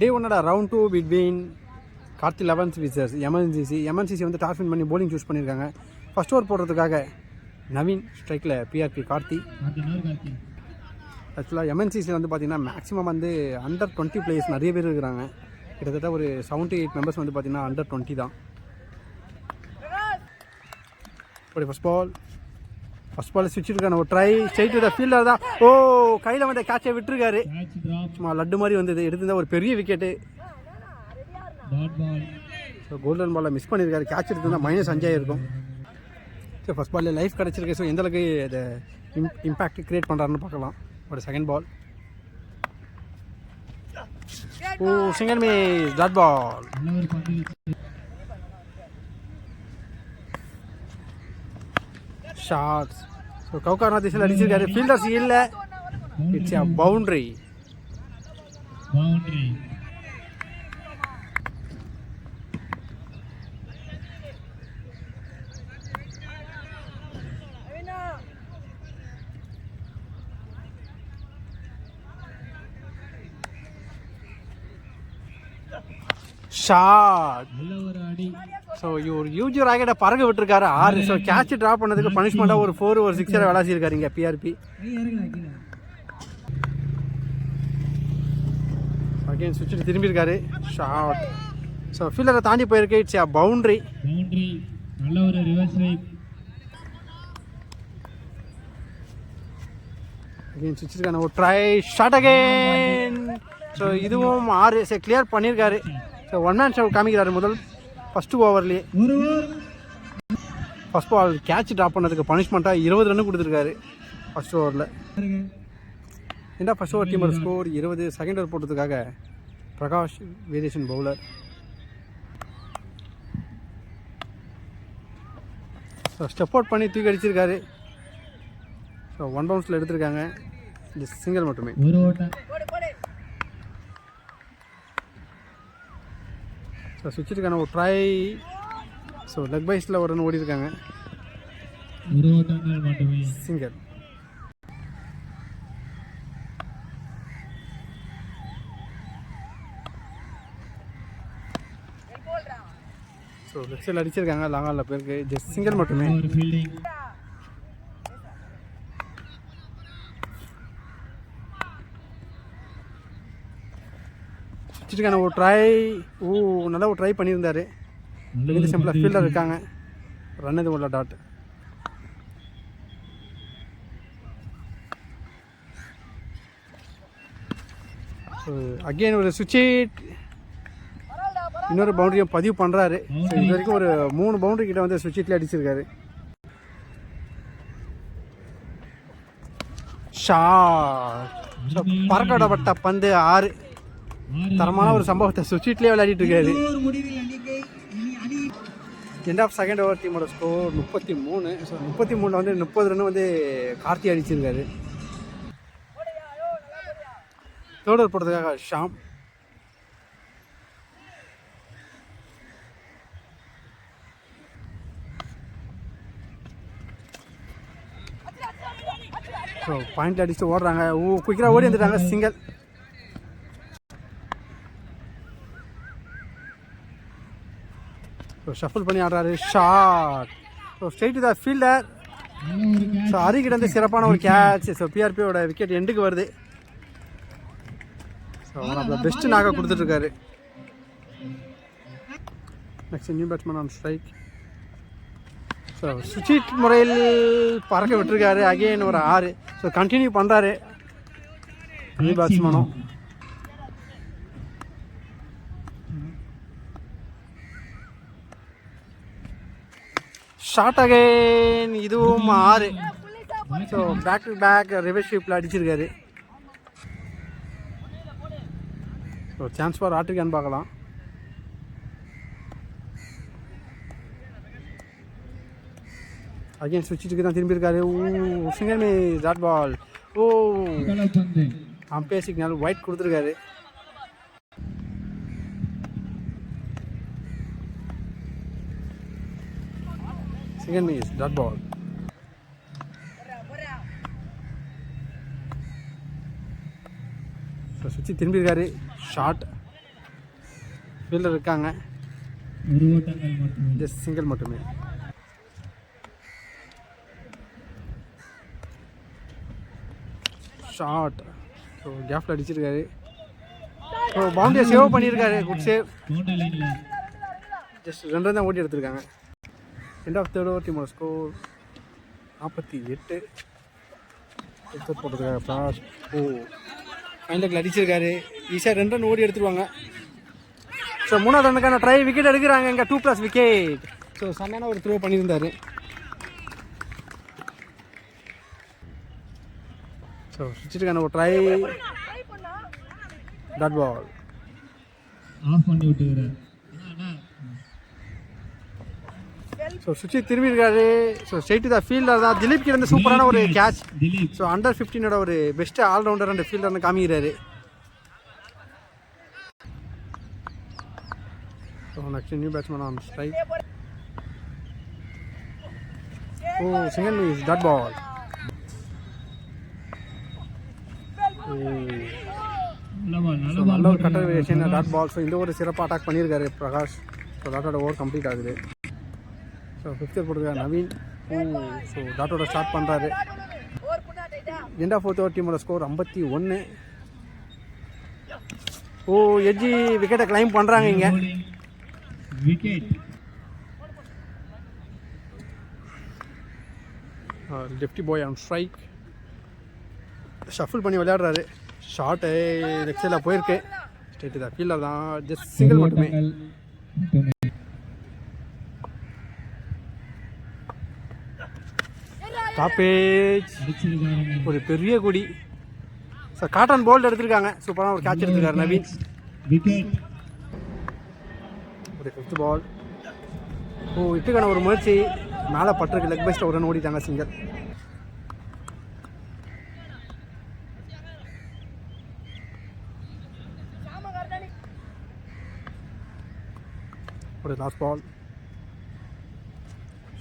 டே ஒன்னோட round 2 between Karthi 11 விசர்ஸ் எம்என்சிசி வந்து toss win பண்ணி போலிங் சூஸ் பண்ணியிருக்காங்க. ஃபர்ஸ்ட் ஓவர் போடுறதுக்காக நவீன், ஸ்ட்ரைக்கில் பிஆர்பி கார்த்தி. ஆக்சுவலாக எம்என்சிசியில் வந்து பார்த்திங்கன்னா மேக்ஸிமம் வந்து அண்டர் 20 பிளேயர்ஸ் நிறைய பேர் இருக்கிறாங்க. கிட்டத்தட்ட ஒரு 78 மெம்பர்ஸ் வந்து பார்த்திங்கன்னா அண்டர் 20 தான். ஃபர்ஸ்ட் பால் ஸ்விட்ச் இருக்கான ஒரு try straight to the fielder தான். ஓ, கையில் வந்து கேட்சை விட்டுருக்காரு. சும்மா லட்டு மாதிரி வந்தது. எடுத்திருந்தா ஒரு பெரிய விக்கெட்டு. ஸோ கோல்டன் பாலை மிஸ் பண்ணியிருக்காரு. கேட்ச் எடுத்திருந்தா -5 இருக்கும். ஸோ ஃபர்ஸ்ட் பாலில் லைஃப் கிடச்சிருக்கு. ஸோ எந்தளவுக்கு அதை இம்பேக்ட் க்ரியேட் பண்ணுறாருன்னு பார்க்கலாம். ஒரு செகண்ட் பால். ஓ, single miss, dot ball. Shorts. So கவுகார்னா திசையில் அடிச்சிருக்காரு. ஃபீல்டர்ஸ் இல்லை. It's a boundary. Shot. So இவர் யூஜி ராக்கெட்டை பறக்க விட்டுருக்காரு 6. ஸோ கேட்ச் ட்ராப் பண்ணதுக்கு பனிஷ்மெண்ட்டாக ஒரு 4 ஒரு 6 விளாசிருக்காரு இங்கே பிஆர்பி. அகைன் சுவிட்ச் திரும்பியிருக்காரு. ஷாட். ஸோ ஃபீல்டரை தாண்டி போயிருக்கு. It's a boundary. அகைன் சுவிட்ச் இருக்கான ஒரு ட்ரை ஷாட் அகைன். ஸோ இதுவும் 6 கிளியர் பண்ணியிருக்காரு. ஸோ 1 மேன் ஷோ காமிக்கிறாரு ஃபஸ்ட்டு ஓவர்லேயே. ஃபஸ்ட் பால் கேட்ச் ட்ராப் பண்ணதுக்கு பனிஷ்மெண்ட்டாக 20 ரன் கொடுத்துருக்காரு ஃபஸ்ட் ஓவரில். ஏன்னா ஃபஸ்ட் ஓவர் டீமோட ஸ்கோர் 20. செகண்ட் ஓவர் போட்டதுக்காக Prakash variation bowler. So step out பண்ணி தூக்கி அடிச்சிருக்காரு. ஸோ 1 பவுன்ஸில் எடுத்திருக்காங்க. இது சிங்கிள் மட்டுமே. ஸோ சுவிட்சிருக்கான ஒரு ட்ரை. ஸோ லெக் பைஸில் ஒரு ரன் ஓடி இருக்காங்க. சிங்கிள். ஸோ லெஃப்ட் சைடில் அடிச்சிருக்காங்க. லாங்காலில் பேருக்கு ஜஸ்ட் சிங்கிள் மட்டுமே. சுவிட்சிருக்கான ஒரு ட்ரை. ஓ, நல்லா ஒரு ட்ரை பண்ணியிருந்தார். இது சிம்பிளாக ஃபீல்டர் இருக்காங்க. ரன் எதுவும் உள்ள டாட். ஸோ அகெயின் ஒரு சுவிட்ச். இன்னொரு பவுண்டரியும் பதிவு பண்ணுறாரு. ஸோ இது வரைக்கும் ஒரு 3 பவுண்டரி கிட்ட வந்து சுவிட்சில் அடிச்சிருக்காரு. ஷாட். ஸோ பறக்கடப்பட்ட பந்து 6. தரமான ஒரு சம்பவத்தை சுவிட்சிட்லேயே விளையாடிட்டு இருக்காரு. எண்ட் ஆஃப் செகண்ட் ஓவர் டீமோட ஸ்கோர் 33. ஸோ 33 வந்து 30 ரன் வந்து கார்த்தி அடிச்சிருக்காரு. தேர்ட் ஓவர் போடுறதுக்காக ஷாம். ஸோ பாயிண்ட் அடிச்சுட்டு ஓடுறாங்க. குயிக்காக ஓடி வந்துட்டாங்க. சிங்கிள். ஸோ ஷஃபிள் பண்ணி ஆடுறாரு. Shot. So straight the fielder. So அரிக்கிட்ட வந்து சிறப்பான ஒரு கேட்ச். ஸோ பிஆர்பியோட விக்கெட் எண்டுக்கு வருது. ஸோ நம்மள பெஸ்ட்டு நாக கொடுத்துட்ருக்காரு. Next new batsman on strike. So சுவிட்ச் முறையில் பறக்க விட்டுருக்காரு. அகெயின் ஒரு 6. ஸோ கண்டினியூ பண்ணுறாரு நியூ பேட்ஸ்மேனும். Shot again. இதுவும் 6. So back to back reverse ஷீப்பில் அடிச்சிருக்காரு. ஸோ சான்ஸ் ஃபார் ஆட்டிருக்கான்னு பார்க்கலாம். அகைன் சுவிட்சுக்கு தான் திரும்பியிருக்காரு. Single miss, dot ball. ஓ, அம்பையர் சிக்னல் ஒயிட் கொடுத்துருக்காரு. Single miss, dot ball. So சுவிட்சு திரும்பியிருக்காரு. ஷாட். ஃபீல்டர் இருக்காங்க, ஒரு ஓட்டங்கள் மட்டுமே. ஜஸ்ட் சிங்கிள் மட்டுமே. ஷார்ட். ஸோ கேஃப்ல அடிச்சிருக்காரு. ஸோ பவுண்டரியை சேவ் பண்ணியிருக்காரு. Good save. பவுண்டரி லைன்ல ஜஸ்ட் 2 ரன் தான் ஓட்டி எடுத்திருக்காங்க. எண்ட் ஆஃப் தேர்ட் ஓவர் டீமோட ஸ்கோர் 48. விக்கெட் போட்டிருக்காரு ஃபாஸ்ட். ஓ ஃபைனலுக்கு அடிச்சிருக்காரு. ஈஸியாக 2 ரன் ஓடி எடுத்துருவாங்க. ஸோ 3வது ரன்னுக்கான ட்ரை. விக்கெட் எடுக்கிறாங்க இங்கே. 2+ விக்கெட். ஸோ செம்மையான ஒரு த்ரோ பண்ணியிருந்தார். ஸோ சுவிட்சுக்கான ஒரு ட்ரை. Dot ball. ஆஃப் பண்ணி விட்டுறாரு. ஸோ சுவிட்சு திரும்பி இருக்காரு. ஸோ ஸ்ட்ரெயிட் தான் ஃபீல்டர் தான். திலீப் கிட்ட சூப்பரான ஒரு கேட்ச். திலீப் ஸோ அண்டர் 15 ஒரு பெஸ்ட் ஆல்ரவுண்டர் அண்ட் ஃபீல்டர்னு காமிக்கிறாரு. So next new batsman on strike. ஓ சிங்கிள் மிஸ். Dot ball. நல்ல ஒரு cutter variation. Dot ball. So இந்த ஒரு சிறப்பாக அட்டாக் பண்ணியிருக்காரு பிரகாஷ். ஸோ டாட்டோட ஓவர் கம்ப்ளீட் ஆகுது. ஸோ 5th போட்டிருக்காரு நவீன். ஸோ டாட்டோட ஸ்டார்ட் பண்ணுறாரு. எண்ட் ஆஃப் 4th ஓவர் டீமோட ஸ்கோர் 51. ஓ எட்ஜி விக்கெட்டை கிளைம் பண்ணுறாங்க இங்கே. Wicket. Lefty boy on strike. Shuffle பண்ணி விளையாடுறாரு. ஷார்ட்டு லெஃப்ட் சைடில் போயிருக்கு. ஸ்ட்ரெயிட் தான் ஃபீல்டர் தான். ஜஸ்ட் சிங்கிள் மட்டுமே. டாப்பேஜ். ஒரு பெரிய கொடி. ஸோ காட்டன் போல்ட் எடுத்திருக்காங்க. சூப்பரான ஒரு கேட்ச் எடுத்திருக்காரு நவீன். விக்கெட். ஒரு 5th பால். ஓ இட்டுக்கான ஒரு முயற்சி மேலே பட்டிருக்கு. லெக் பைஸ்ட் ஒரு ரன் ஓடிட்டாங்க. சிங்கர். ஒரு லாஸ்ட் பால்.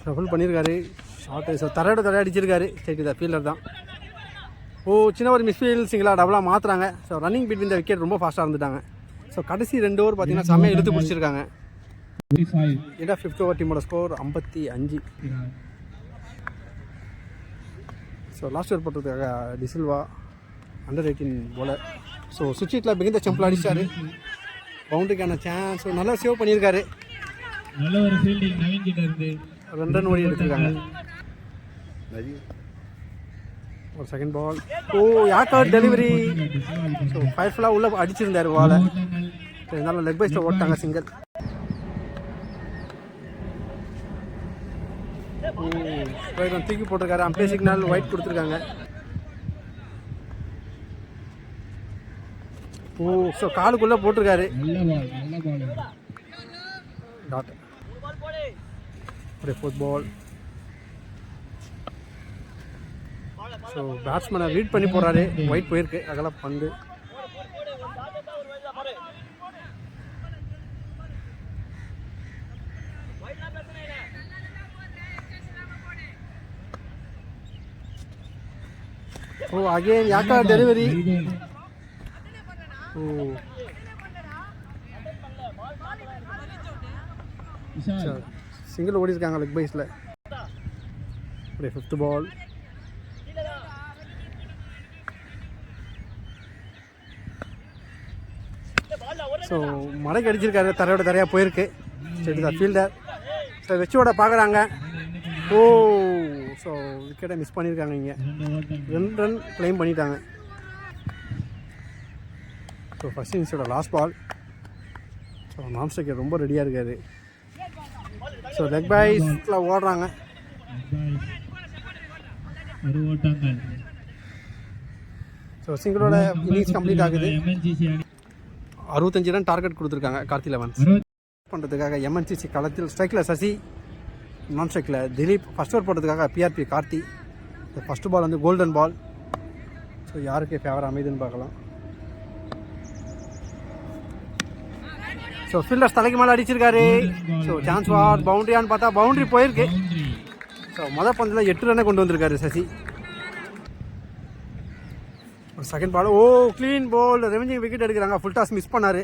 ஷஃபிள் பண்ணியிருக்காரு. ஷார்ட். ஸோ தரையோட அடிச்சிருக்காரு. ஸ்ட்ரைட் தான் ஃபீல்டர் தான். ஓ சின்ன ஒரு மிஸ்ஃபீல்ட் சிங்கிளாக டபுளாக மாற்றுறாங்க. So running between the wicket ரொம்ப ஃபாஸ்ட்டாக இருந்துட்டாங்க. ஸோ கடைசி 2 ஓவர் பார்த்தீங்கன்னா செம்மையாக இழுத்து பிடிச்சிருக்காங்க. எண்ட் ஆஃப் 5th ஓவர் டீமோட score 55. So last over போட்டதுக்காக De Silva under 18 bowler. So சுவிட்சில் மிகுந்த செம்பில் அடிச்சாரு. பவுண்டரிக்கான சான்ஸ். நல்லா சேவ் பண்ணியிருக்காரு. நல்ல ஒரு ஃபீல்டிங் நவீன் கிட்ட இருந்து. 2 ரன் ஓடி எடுத்திருக்காங்க. ஒரு செகண்ட் பால். ஓ யாக்கர் டெலிவரி. ஸோ ஃபயர்ஃபுல்லாக உள்ளே அடிச்சிருந்தார் பாலை. ஸோ இருந்தாலும் லெக் பைஸ்ட்டில் ஓட்டாங்க சிங்கிள். தூக்கி போட்டிருக்காரு. அம்பே சிக்னல் ஒயிட் கொடுத்துருக்காங்க. ஓ ஸோ காலுக்குள்ளே போட்டிருக்காரு. டாட். ஒரு 4th பால். ஸோ பேட்ஸ்மேனை ரீட் பண்ணி போகிறாரு. ஒயிட் போயிருக்கு. அகல பந்து. ஓ அகெயின் யாக்கா டெலிவரி. ஓ சிங்கிள் ஓடி இருக்காங்க லெக் பைஸில். ஒரு 5th பால். ஸோ மடக்கு அடிச்சிருக்காரு. தரையாக போயிருக்கு. சரி தான் ஃபீல்டர். ஸோ வெச்சோட பார்க்குறாங்க. ஓ ஸோ விக்கெட்டை மிஸ் பண்ணியிருக்காங்க இங்கே. 2 ரன் கிளைம் பண்ணிட்டாங்க. ஸோ ஃபஸ்ட் இன்னிங்ஸோட லாஸ்ட் பால். ஸோ நான்ஸ்ட்ரைக்கர் ரொம்ப ரெடியாக இருக்காரு. ஸோ லெக் பைஸில் ஓடுறாங்க. ஸோ சிங்கிளோட இன்னிங்ஸ் கம்ப்ளீட் ஆகுது. 65 ரன் டார்கெட் கொடுத்துருக்காங்க கார்த்தி லெவன்ஸ். பண்ணுறதுக்காக எம்என்சிசி களத்தில் ஸ்ட்ரைக்கில் சசி, நான் ஸ்ட்ரைக்கில் திலீப். ஃபஸ்ட் ஓவர் போட்டதுக்காக பிஆர்பி கார்த்தி. ஃபஸ்ட்டு பால் வந்து கோல்டன் பால். ஸோ யாருக்கு ஃபேவர் அமைதுன்னு பார்க்கலாம். ஸோ ஃபீல்டர்ஸ் தலைக்கு மேலே அடிச்சிருக்காரு. ஸோ சான்ஸ் வார் பவுண்ட்ரியான்னு பார்த்தா பவுண்ட்ரி போயிருக்கு. ஸோ மொதல் பந்தில் 8 ரன்னை கொண்டு வந்திருக்காரு சசி. Second ball. ஓ க்ளீன் பால். ரெவெஞ்சிங் விக்கெட் எடுக்கிறாங்க. ஃபுல் டாஸ் மிஸ் பண்ணார்.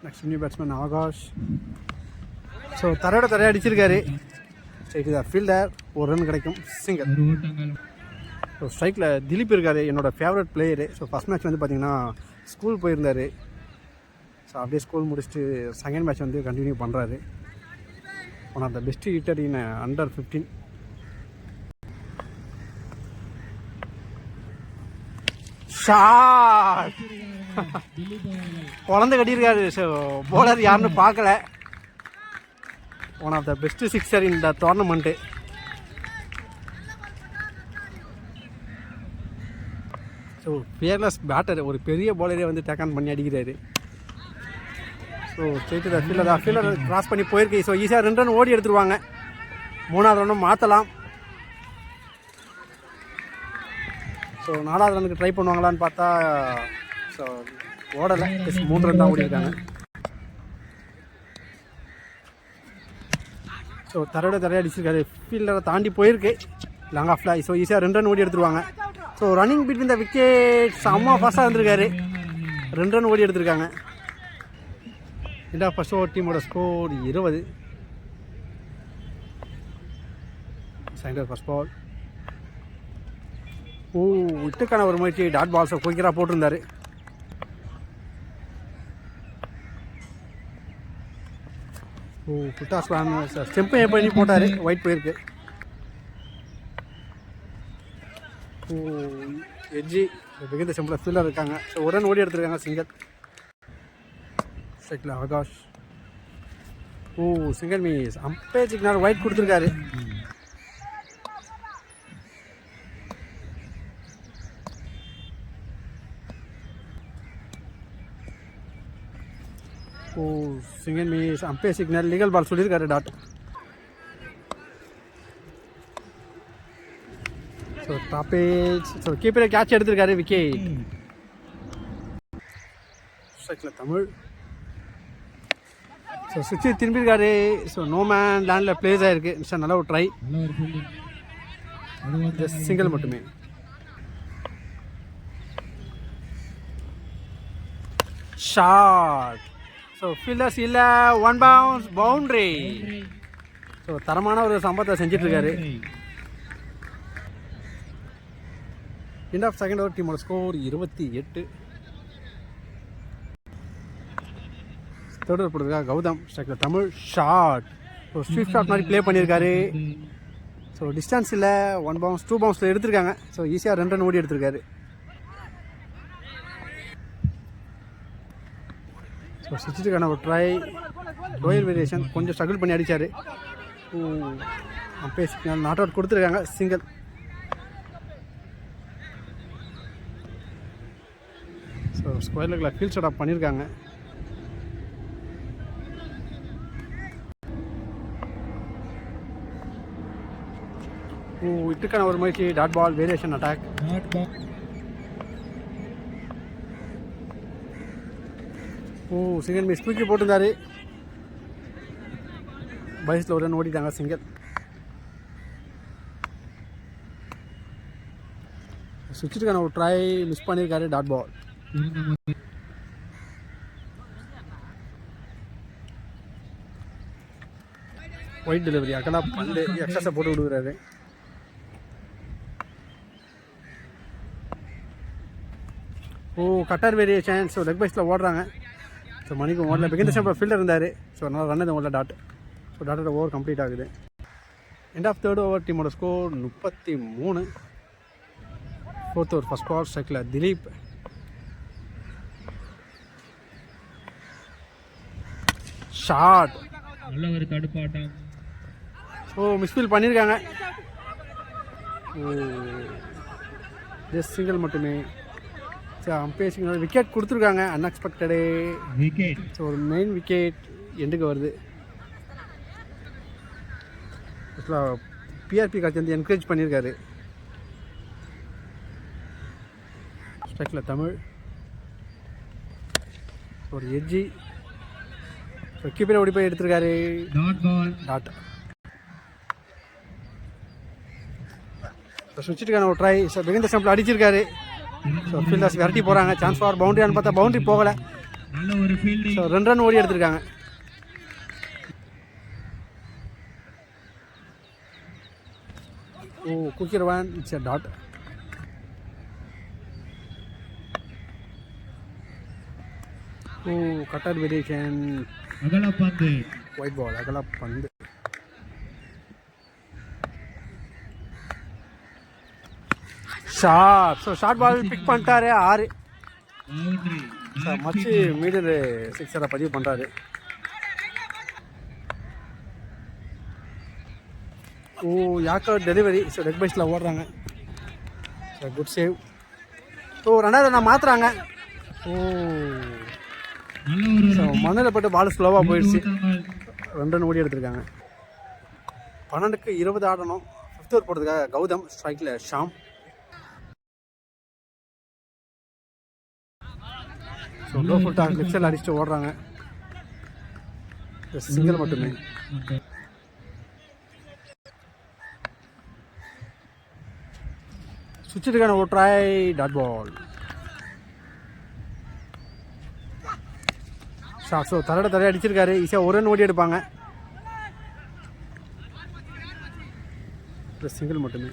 Next new batsman Akash. So தரையோட அடிச்சிருக்காரு. ஸ்ட்ரைட் தான் ஃபீல்டர், ஒரு ரன் கிடைக்கும், சிங்கிள். ஒரு ஓட்டங்கள். ஸோ ஸ்ட்ரைக்கில் திலீப் இருக்கார், என்னோடய favourite player. So first match வந்து பார்த்திங்கன்னா ஸ்கூல் போயிருந்தார். ஸோ அப்படியே ஸ்கூல் முடிச்சுட்டு செகண்ட் மேட்ச் வந்து கண்டினியூ பண்ணுறாரு. One of the best hitter in under 15. Shot குழந்தை கட்டியிருக்காரு. ஸோ போலர் யாருன்னு பார்க்கல. One of the best sixer in the tournament. So fearless batter, ஒரு பெரிய பாலரே வந்து டேக் ஆன் பண்ணி அடிக்கிறாரு. ஸோ ஸ்ட்ரெயிட்டு தான் ஃபீல்டர் கிராஸ் பண்ணி போயிருக்கு. ஸோ ஈஸியாக 2 ரன் ஓடி எடுத்துருவாங்க. 3வது ரன்னும் மாற்றலாம். ஸோ 4வது ரனுக்கு ட்ரை பண்ணுவாங்களான்னு பார்த்தா ஸோ ஓடலை. 3 ரன் தான் ஓடி இருக்காங்க. ஸோ தரையோட அடிச்சிருக்காரு. ஃபீல்டரை தாண்டி போயிருக்கு லாங் ஆஃபில். ஸோ ஈஸியாக 2 ரன் ஓடி எடுத்துருவாங்க. So running between the wicket செம்ம ஃபாஸ்ட்டாக இருந்திருக்காரு. 2 ரன் ஓடி எடுத்திருக்காங்க. இந்த ஃபர்ஸ்ட் ஓவர் டீமோட score 20. Second over first ball. விட்டுக்கான ஒரு முயற்சி, டாட் பால்ஸை குயிக்கராக போட்டிருந்தாரு. புட்டாஸ் ஸ்டெம்பை பண்ணி போட்டார், ஒயிட் போயிருக்கு. எட்ஜி மிகுந்த செம்பில் ஃபீல்டர் இருக்காங்க. ஸோ ஒரு ரன் ஓடி எடுத்துருக்காங்க, சிங்கிள். ஸ்ட்ரைக்கில் Akash. Single miss. Umpire signal wide கொடுத்துருக்காரு. Single miss. Umpire signal legal ball சொல்லியிருக்காரு டாட். So top edge. ஸோ கீப்பரை கேட்ச் எடுத்திருக்காரு, விக்கெட். ஸ்ட்ரைக்கில் தமிழ். ஸோ சுவிட்சு திரும்பியிருக்காரு. ஸோ நோ மேன் லேண்டில் பிளேஸ் ஆகிருக்கு. மிஸ்டர் நல்ல ஒரு ட்ரை, ஜஸ்ட் சிங்கிள் மட்டுமே. ஷாட். ஸோ ஃபீல்டர்ஸ் இல்லை, 1 பவுன்ஸ், பவுண்ட்ரி. ஸோ தரமான ஒரு சம்பவத்தை செஞ்சிட்ருக்காரு. எண்ட் ஆஃப் செகண்ட் ஓவர் டீமோட ஸ்கோர் 28. தேர்ட் ஓவர் போடுறதுக்காக கௌதம். ஸ்ட்ரைக்கில் Tamil. Shot. So sweet shot மாதிரி ப்ளே பண்ணியிருக்காரு. ஸோ டிஸ்டன்ஸ் இல்லை, 1 பவுன்ஸ் 2 பவுன்ஸில் எடுத்திருக்காங்க. ஸோ ஈஸியாக 2 ரன் ஓடி எடுத்திருக்காரு. ஸோ சிக்ஸ்டுக்கான ஒரு ட்ரை, லோயர் வேரியேஷன், கொஞ்சம் ஸ்ட்ரகிள் பண்ணி அடித்தார். அப்பே சிக்னல் நாட் அவுட் கொடுத்துருக்காங்க, சிங்கிள். ஸோ ஸ்கொயர் லெக்கில் ஃபீல்ட் ஷாட் ஆஃப் பண்ணியிருக்காங்க. இதுக்கான ஒரு முயற்சி, dot ball, variation attack. Single miss. தூக்கி போட்டிருந்தாரு. பைஸில் ஒரு ரன் ஓடிட்டாங்க, சிங்கிள். சுவிட்சுக்கான ஒரு ட்ரை மிஸ் பண்ணியிருக்காரு, டாட் பால். ஒயிட் டெலிவரி, அக்கடா பந்து எக்ஸஸை போட்டு விடுகிறாரு. Cutter variation. ஸோ லெக் பைஸில் ஓடுறாங்க. ஸோ மணிக்கும் ஓடல. பிகின் ஸ்டெம்பில் ஃபீல்டர் இருந்தார். ஸோ அதனால் ரன் எதுவும் ஓடல, டாட். ஸோ டாட்டோட ஓவர் கம்ப்ளீட் ஆகுது. எண்ட் ஆஃப் தேர்ட் ஓவர் டீமோட score 33. Fourth over first ball. ஸ்ட்ரைக்கில் திலீப். ஷாட். நல்ல ஒரு தடுப்பாட்டம். மிஸ்ஃபீல் பண்ணியிருக்காங்க. ஜஸ்ட் சிங்கிள் மட்டுமே. அம்பேர் சிக்னல் விக்கெட் கொடுத்துருக்காங்க, அன்எக்ஸ்பெக்டடு விக்கெட். ஸோ ஒரு மெயின் விக்கெட் எண்டுக்கு வருது. ஆக்சுவலாக பிஆர்பி காட்சி வந்து என்கரேஜ் பண்ணியிருக்காரு. ஸ்ட்ரைக்கில் தமிழ். ஒரு எட்ஜி. ஸோ கீப்பரை ஓடி போய் எடுத்திருக்காரு, டாட். ஸோ சுவிட்சுக்கான ஒரு ட்ரை. ஸோ பிகின் த ஸ்டம்பில் அடிச்சிருக்காரு. ஸோ ஃபீல்டர்ஸ் விரட்டி போகிறாங்க. சான்ஸ் ஃபார் பவுண்டரியான்னு பார்த்தா பவுண்டரி போகலை. நல்ல ஒரு ஃபீல்டிங். ஸோ 2 ரன் ஓடி எடுத்திருக்காங்க. ஓ குக்கியர் one, it's a dot. Oh cutter variation, அகலப்பந்து. ஒயிட் பால், அகல பந்து. Short. So short ball pick பண்ணிட்டாரு. 6. பவுண்டரி. ஸோ மச்சு மீடியல் 6 பதிவு பண்ணுறாரு. Oh yorker delivery. So leg பைஸில் ஓடுறாங்க. So good save. ஸோ 2வது நான் மாற்றுறாங்க. ஓ நல்ல ஒரு ஸோ மண்ணில் போட்டு பால் ஸ்லோவாக போயிடுச்சு. ஓட்டங்கள். 2 ரன் ஓடி எடுத்திருக்காங்க. 12க்கு 20 ஆடணும். 5th ஓவர் போடுறதுக்காக கௌதம், ஸ்ட்ரைக்கில் ஷாம். ஸோ லோ ஃபுல் டாக் லெஃப்ட் சைடில் அடிச்சுட்டு ஓடுறாங்க. சிங்கிள் மட்டுமே. சுவிட்சுக்கான ஒரு try, dot ball. Short. So தரையை அடிச்சிருக்காரு. ஈஸியாக 1 ரன் ஓடி எடுப்பாங்க. சிங்கிள் மட்டுமே.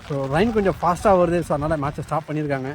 ஸோ ரைன் கொஞ்சம் ஃபாஸ்ட்டாக வருது. ஸோ அதனால் மேட்சை ஸ்டாப் பண்ணியிருக்காங்க.